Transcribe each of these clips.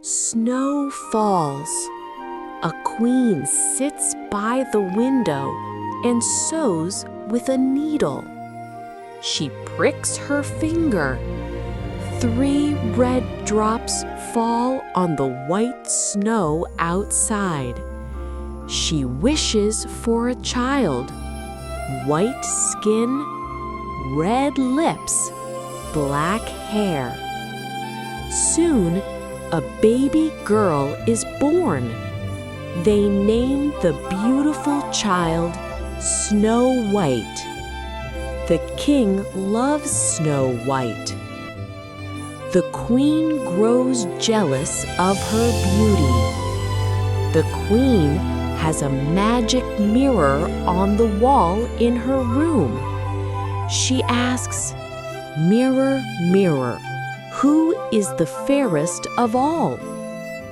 Snow falls. A queen sits by the window and sews with a needle. She pricks her finger. 3 red drops fall on the white snow outside. She wishes for a child. White skin, red lips, black hair. Soon, a baby girl is born. They name the beautiful child Snow White. The king loves Snow White. The queen grows jealous of her beauty. The queen has a magic mirror on the wall in her room. She asks, "Mirror, mirror, who is the fairest of all?"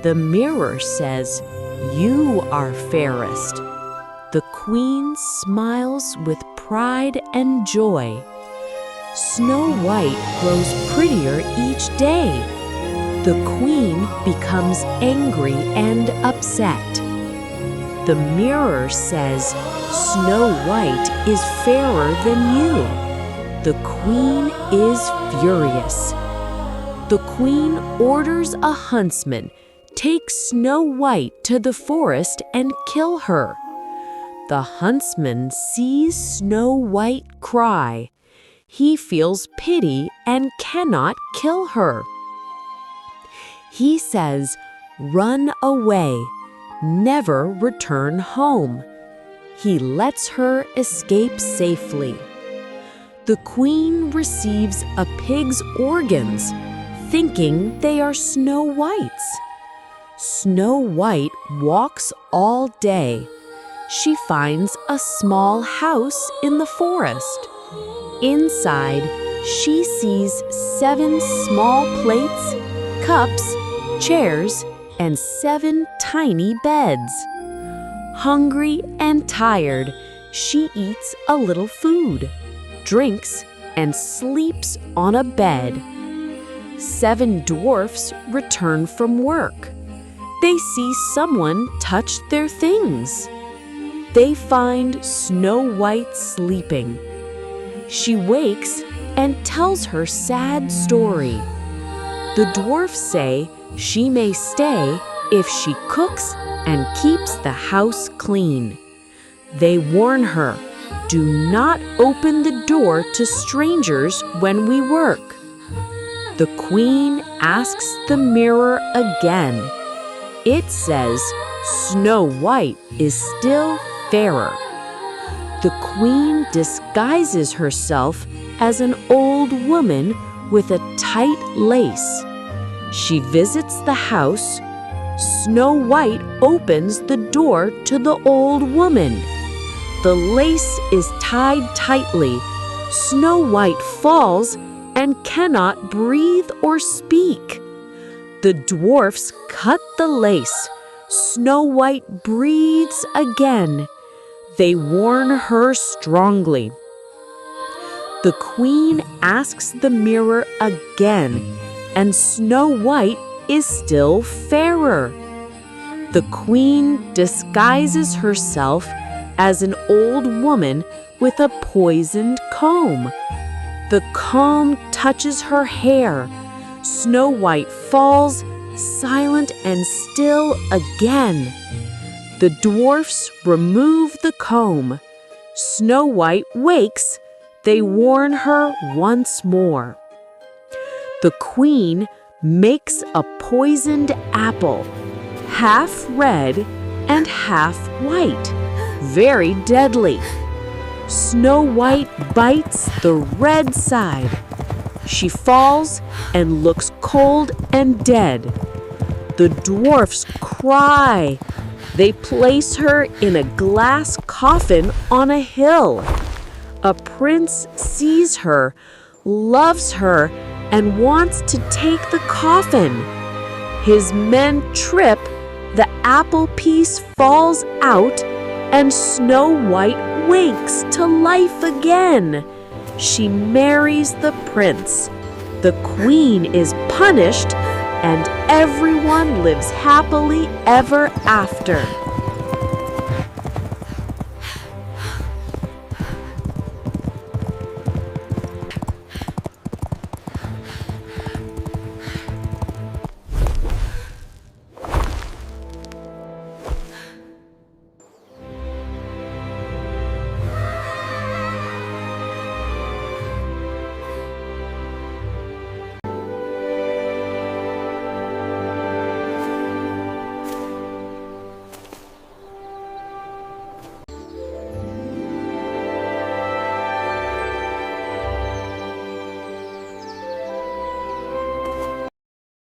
The mirror says, "You are fairest." The queen smiles with pride and joy. Snow White grows prettier each day. The queen becomes angry and upset. The mirror says, "Snow White is fairer than you." The queen is furious. The queen orders a huntsman take Snow White to the forest and kill her. The huntsman sees Snow White cry. He feels pity and cannot kill her. He says, "Run away, never return home." He lets her escape safely. The queen receives a pig's organs, thinking they are Snow White's. Snow White walks all day. She finds a small house in the forest. Inside, she sees 7 small plates, cups, chairs, and 7 tiny beds. Hungry and tired, she eats a little food, drinks, and sleeps on a bed. 7 dwarfs return from work. They see someone touch their things. They find Snow White sleeping. She wakes and tells her sad story. The dwarfs say she may stay if she cooks and keeps the house clean. They warn her, "Do not open the door to strangers when we work." The queen asks the mirror again. It says Snow White is still fairer. The queen disguises herself as an old woman with a tight lace. She visits the house. Snow White opens the door to the old woman. The lace is tied tightly. Snow White falls and cannot breathe or speak. The dwarfs cut the lace. Snow White breathes again. They warn her strongly. The queen asks the mirror again, and Snow White is still fairer. The queen disguises herself as an old woman with a poisoned comb. The comb touches her hair. Snow White falls, silent and still again. The dwarfs remove the comb. Snow White wakes. They warn her once more. The queen makes a poisoned apple, half red and half white, very deadly. Snow White bites the red side. She falls and looks cold and dead. The dwarfs cry. They place her in a glass coffin on a hill. A prince sees her, loves her, and wants to take the coffin. His men trip, the apple piece falls out, and Snow White wakes to life again. She marries the prince. The queen is punished, and everyone lives happily ever after.